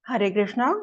हरे कृष्णा।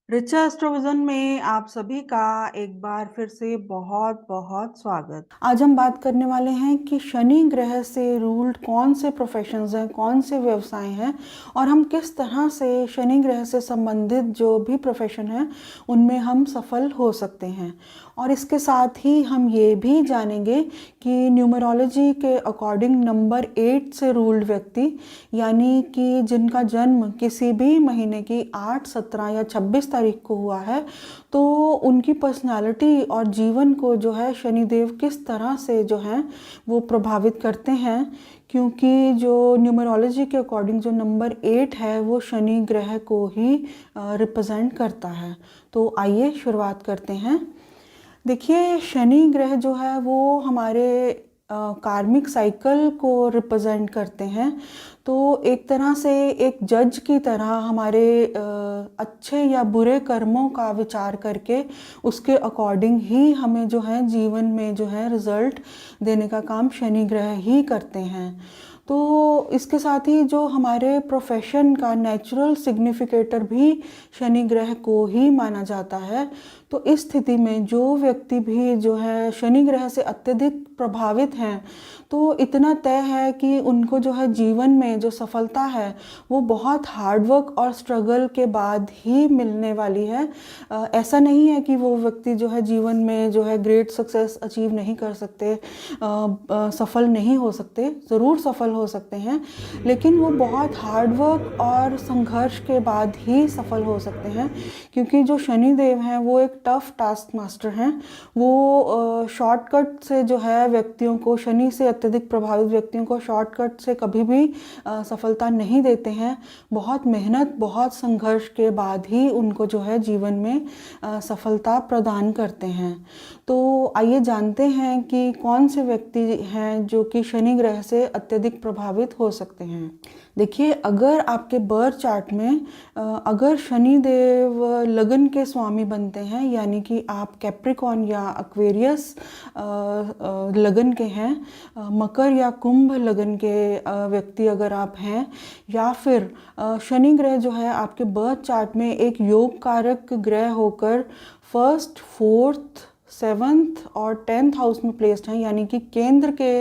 ऋचा एस्ट्रोविजन में आप सभी का एक बार फिर से बहुत बहुत स्वागत। आज हम बात करने वाले हैं कि शनि ग्रह से रूल्ड कौन से प्रोफेशंस हैं, कौन से व्यवसाय हैं और हम किस तरह से शनि ग्रह से संबंधित जो भी प्रोफेशन है उनमें हम सफल हो सकते हैं। और इसके साथ ही हम ये भी जानेंगे कि न्यूमरोलॉजी के अकॉर्डिंग नंबर 8 से रूल्ड व्यक्ति, यानी कि जिनका जन्म किसी भी महीने की 8, 17 या 26 तारीख को हुआ है, तो उनकी पर्सनालिटी और जीवन को जो है शनिदेव किस तरह से जो है वो प्रभावित करते हैं। क्योंकि जो न्यूमरोलॉजी के अकॉर्डिंग जो नंबर 8 है वो शनि ग्रह को ही रिप्रेजेंट करता है। तो आइए शुरुआत करते हैं। देखिए, शनि ग्रह जो है वो हमारे कार्मिक साइकिल को रिप्रेजेंट करते हैं। तो एक तरह से एक जज की तरह हमारे अच्छे या बुरे कर्मों का विचार करके उसके अकॉर्डिंग ही हमें जो है जीवन में जो है रिजल्ट देने का काम शनि ग्रह ही करते हैं। तो इसके साथ ही जो हमारे प्रोफेशन का नेचुरल सिग्निफिकेटर भी शनि ग्रह को ही माना जाता है। तो इस स्थिति में जो व्यक्ति भी जो है शनि ग्रह से अत्यधिक प्रभावित हैं, तो इतना तय है कि उनको जो है जीवन में जो सफलता है वो बहुत हार्डवर्क और स्ट्रगल के बाद ही मिलने वाली है। ऐसा नहीं है कि वो व्यक्ति जो है जीवन में जो है ग्रेट सक्सेस अचीव नहीं कर सकते, सफल नहीं हो सकते, ज़रूर सफल हो सकते हैं, लेकिन वो बहुत हार्डवर्क और संघर्ष के बाद ही सफल हो सकते हैं। क्योंकि जो शनि देव हैं वो एक टफ टास्क मास्टर हैं। वो शॉर्टकट से जो है व्यक्तियों को, शनि से अत्यधिक प्रभावित व्यक्तियों को शॉर्टकट से कभी भी सफलता नहीं देते हैं। बहुत मेहनत, बहुत संघर्ष के बाद ही उनको जो है जीवन में सफलता प्रदान करते हैं। तो आइए जानते हैं कि कौन से व्यक्ति हैं जो कि शनि ग्रह से अत्यधिक प्रभावित हो सकते हैं। देखिए, अगर आपके बर्थ चार्ट में अगर शनि देव लगन के स्वामी बनते हैं, यानी कि आप कैप्रिकॉन या एक्वेरियस लगन के हैं, मकर या कुंभ लगन के व्यक्ति अगर आप हैं, या फिर शनि ग्रह जो है आपके बर्थ चार्ट में एक योग कारक ग्रह होकर फर्स्ट, फोर्थ, 7th और 10th हाउस में प्लेस्ड हैं, यानी कि केंद्र के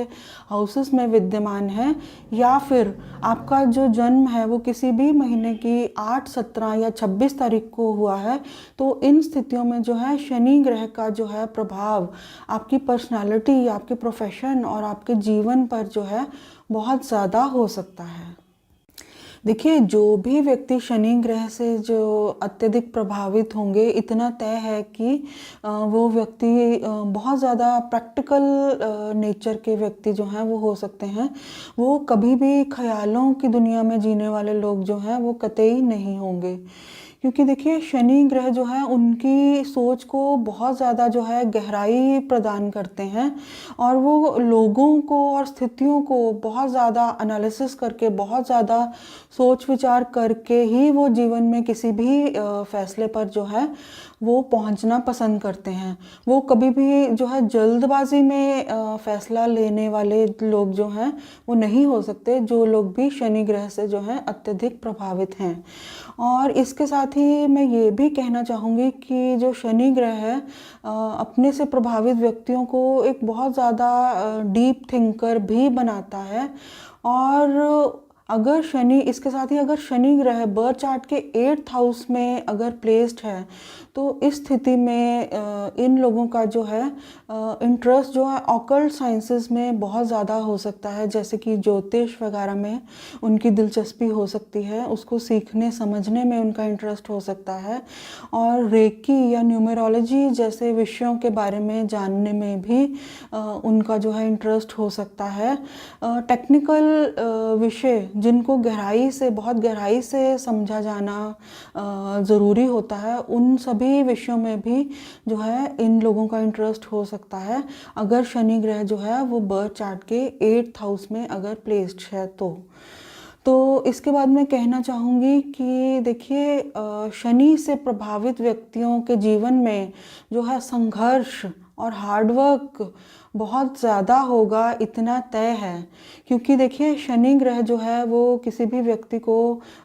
हाउसेस में विद्यमान है, या फिर आपका जो जन्म है वो किसी भी महीने की 8, 17 या 26 तारीख को हुआ है, तो इन स्थितियों में जो है शनि ग्रह का जो है प्रभाव आपकी पर्सनालिटी, आपके प्रोफेशन और आपके जीवन पर जो है बहुत ज़्यादा हो सकता है। देखिए, जो भी व्यक्ति शनि ग्रह से जो अत्यधिक प्रभावित होंगे, इतना तय है कि वो व्यक्ति बहुत ज़्यादा प्रैक्टिकल नेचर के व्यक्ति जो हैं वो हो सकते हैं। वो कभी भी ख्यालों की दुनिया में जीने वाले लोग जो हैं वो कतई नहीं होंगे। क्योंकि देखिए, शनि ग्रह जो है उनकी सोच को बहुत ज़्यादा जो है गहराई प्रदान करते हैं, और वो लोगों को और स्थितियों को बहुत ज़्यादा एनालिसिस करके, बहुत ज़्यादा सोच विचार करके ही वो जीवन में किसी भी फैसले पर जो है वो पहुंचना पसंद करते हैं। वो कभी भी जो है जल्दबाजी में फैसला लेने वाले लोग जो हैं वो नहीं हो सकते, जो लोग भी शनि ग्रह से जो है अत्यधिक प्रभावित हैं। और इसके साथ ही मैं ये भी कहना चाहूँगी कि जो शनि ग्रह है अपने से प्रभावित व्यक्तियों को एक बहुत ज़्यादा डीप थिंकर भी बनाता है। और अगर शनि, इसके साथ ही अगर शनि ग्रह बर्थ चार्ट के 8th हाउस में अगर प्लेस्ड है, तो इस स्थिति में इन लोगों का जो है इंटरेस्ट जो है ऑकल्ट साइंसेस में बहुत ज़्यादा हो सकता है, जैसे कि ज्योतिष वगैरह में उनकी दिलचस्पी हो सकती है, उसको सीखने समझने में उनका इंटरेस्ट हो सकता है, और रेकी या न्यूमरोलॉजी जैसे विषयों के बारे में जानने में भी उनका जो है इंटरेस्ट हो सकता है। टेक्निकल विषय जिनको गहराई से, बहुत गहराई से समझा जाना ज़रूरी होता है, उन सभी विषयों में भी जो है इन लोगों का इंटरेस्ट हो सकता है, अगर शनि ग्रह जो है वो बर्थ चार्ट के 8th हाउस में अगर प्लेस्ड है तो इसके बाद मैं कहना चाहूँगी कि देखिए, शनि से प्रभावित व्यक्तियों के जीवन में जो है संघर्ष और हार्डवर्क बहुत ज़्यादा होगा, इतना तय है। क्योंकि देखिए शनि ग्रह जो है वो किसी भी व्यक्ति को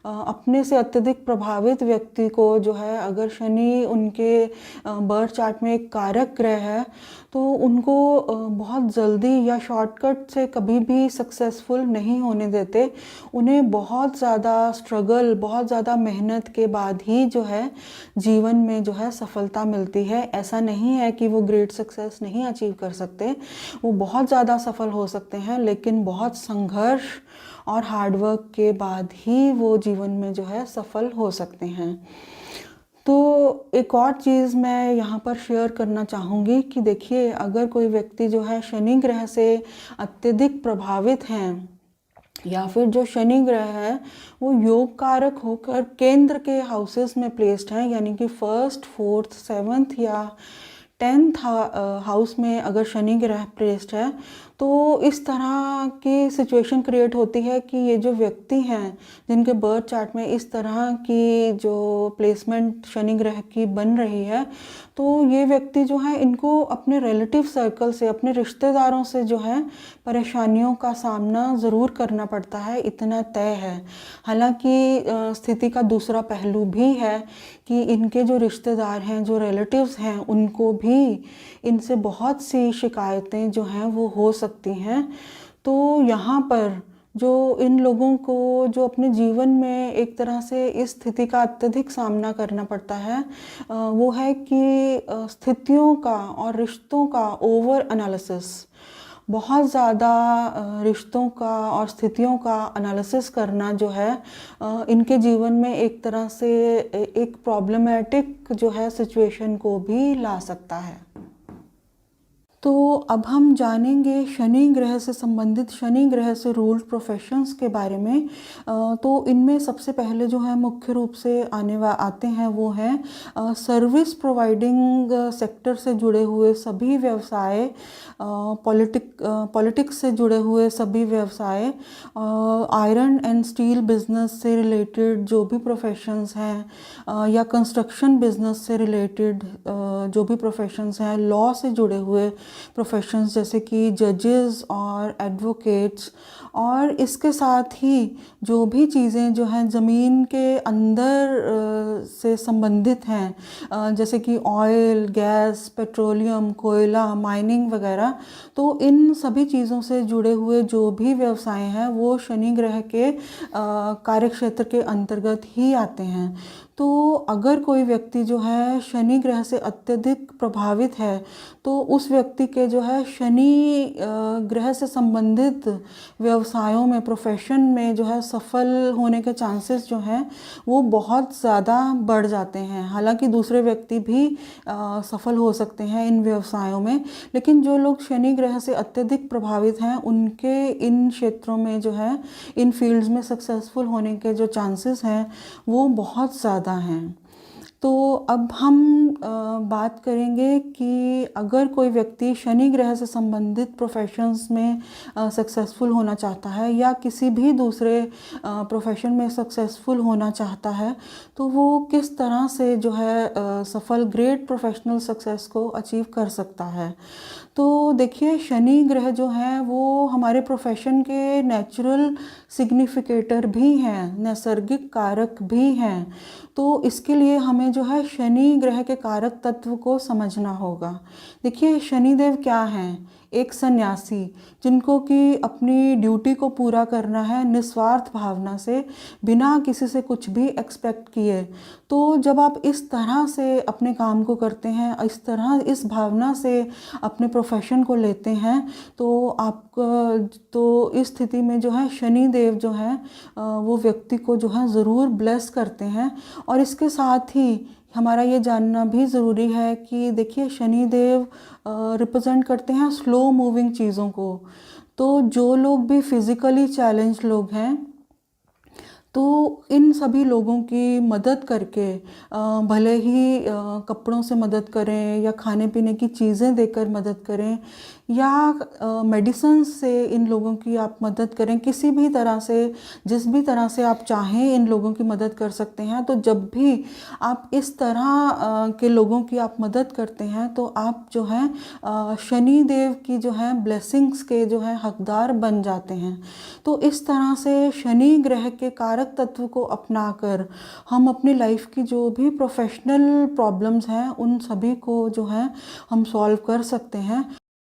अपने से अत्यधिक प्रभावित व्यक्ति को जो है, अगर शनि उनके बर्थ चार्ट में एक कारक ग्रह है तो उनको बहुत जल्दी या शॉर्टकट से कभी भी सक्सेसफुल नहीं होने देते। उन्हें बहुत ज़्यादा स्ट्रगल, बहुत ज़्यादा मेहनत के बाद ही जो है जीवन में जो है सफलता मिलती है। ऐसा नहीं है कि वो ग्रेट सक्सेस नहीं अचीव कर सकते, वो बहुत ज़्यादा सफल हो सकते हैं, लेकिन बहुत संघर्ष और हार्डवर्क के बाद ही वो जीवन में जो है सफल हो सकते हैं। तो एक और चीज़ मैं यहाँ पर शेयर करना चाहूँगी कि देखिए अगर कोई व्यक्ति जो है शनि ग्रह से अत्यधिक प्रभावित हैं, या फिर जो शनि ग्रह है वो योग कारक होकर केंद्र के हाउसेस में प्लेस्ड हैं, यानी कि फर्स्ट, फोर्थ, सेवन्थ या 10th हाउस में अगर शनि ग्रह प्लेस्ड है, तो इस तरह की सिचुएशन क्रिएट होती है कि ये जो व्यक्ति हैं जिनके बर्थ चार्ट में इस तरह की जो प्लेसमेंट शनि ग्रह की बन रही है, तो ये व्यक्ति जो है इनको अपने रिलेटिव सर्कल से, अपने रिश्तेदारों से जो है परेशानियों का सामना ज़रूर करना पड़ता है, इतना तय है। हालांकि स्थिति का दूसरा पहलू भी है कि इनके जो रिश्तेदार हैं, जो रिलेटिव्स हैं, उनको भी इनसे बहुत सी शिकायतें जो हैं वो हो सकती हैं। तो यहाँ पर जो इन लोगों को जो अपने जीवन में एक तरह से इस स्थिति का अत्यधिक सामना करना पड़ता है, वो है कि स्थितियों का और रिश्तों का ओवर एनालिसिस, बहुत ज़्यादा रिश्तों का और स्थितियों का एनालिसिस करना जो है इनके जीवन में एक तरह से एक प्रॉब्लमेटिक जो है सिचुएशन को भी ला सकता है। तो अब हम जानेंगे शनि ग्रह से संबंधित, शनि ग्रह से रूल्ड प्रोफेशंस के बारे में। तो इनमें सबसे पहले जो है मुख्य रूप से आते हैं वो हैं सर्विस प्रोवाइडिंग सेक्टर से जुड़े हुए सभी व्यवसाय, पॉलिटिक्स से जुड़े हुए सभी व्यवसाय, आयरन एंड स्टील बिजनेस से रिलेटेड जो भी प्रोफेशंस हैं, या कंस्ट्रक्शन बिजनेस से रिलेटेड जो भी प्रोफेशंस हैं, लॉ से जुड़े हुए प्रोफेशंस जैसे कि जजेस और एडवोकेट्स, और इसके साथ ही जो भी चीज़ें जो हैं ज़मीन के अंदर से संबंधित हैं, जैसे कि ऑयल, गैस, पेट्रोलियम, कोयला, माइनिंग वगैरह, तो इन सभी चीज़ों से जुड़े हुए जो भी व्यवसाय हैं वो शनि ग्रह के कार्यक्षेत्र के अंतर्गत ही आते हैं। तो अगर कोई व्यक्ति जो है शनि ग्रह से अत्यधिक प्रभावित है, तो उस व्यक्ति के जो है शनि ग्रह से संबंधित व्यवसायों में, प्रोफेशन में जो है सफल होने के चांसेस जो हैं वो बहुत ज़्यादा बढ़ जाते हैं। हालांकि दूसरे व्यक्ति भी सफल हो सकते हैं इन व्यवसायों में, लेकिन जो लोग शनि ग्रह से अत्यधिक प्रभावित हैं उनके इन क्षेत्रों में जो है, इन फील्ड्स में सक्सेसफुल होने के जो चांसेस हैं वो बहुत ज़्यादा हैं। तो अब हम बात करेंगे कि अगर कोई व्यक्ति शनि ग्रह से संबंधित प्रोफेशंस में सक्सेसफुल होना चाहता है या किसी भी दूसरे प्रोफेशन में सक्सेसफुल होना चाहता है, तो वो किस तरह से जो है सफल ग्रेट प्रोफेशनल सक्सेस को अचीव कर सकता है। तो देखिए शनि ग्रह जो हैं वो हमारे प्रोफेशन के नेचुरल सिग्निफिकेटर भी हैं, नैसर्गिक कारक भी हैं। तो इसके लिए हमें जो है शनि ग्रह के कारक तत्व को समझना होगा। देखिए शनिदेव क्या हैं? एक सन्यासी, जिनको कि अपनी ड्यूटी को पूरा करना है निस्वार्थ भावना से, बिना किसी से कुछ भी एक्सपेक्ट किए। तो जब आप इस तरह से अपने काम को करते हैं, इस तरह इस भावना से अपने प्रोफेशन को लेते हैं, तो आपका तो इस स्थिति में जो है शनि देव जो है वो व्यक्ति को जो है ज़रूर ब्लेस करते हैं। और इसके साथ ही हमारा ये जानना भी ज़रूरी है कि देखिए शनि देव रिप्रेजेंट करते हैं स्लो मूविंग चीज़ों को। तो जो लोग भी फिज़िकली चैलेंज लोग हैं, तो इन सभी लोगों की मदद करके भले ही कपड़ों से मदद करें या खाने पीने की चीज़ें देकर मदद करें या मेडिसिन से इन लोगों की आप मदद करें, किसी भी तरह से जिस भी तरह से आप चाहें इन लोगों की मदद कर सकते हैं। तो जब भी आप इस तरह के लोगों की आप मदद करते हैं तो आप जो है शनि देव की जो है ब्लेसिंग्स के जो है हकदार बन जाते हैं। तो इस तरह से शनि ग्रह के कारक तत्व को अपनाकर हम अपनी लाइफ की जो भी प्रोफेशनल प्रॉब्लम्स हैं उन सभी को जो है हम सॉल्व कर सकते हैं।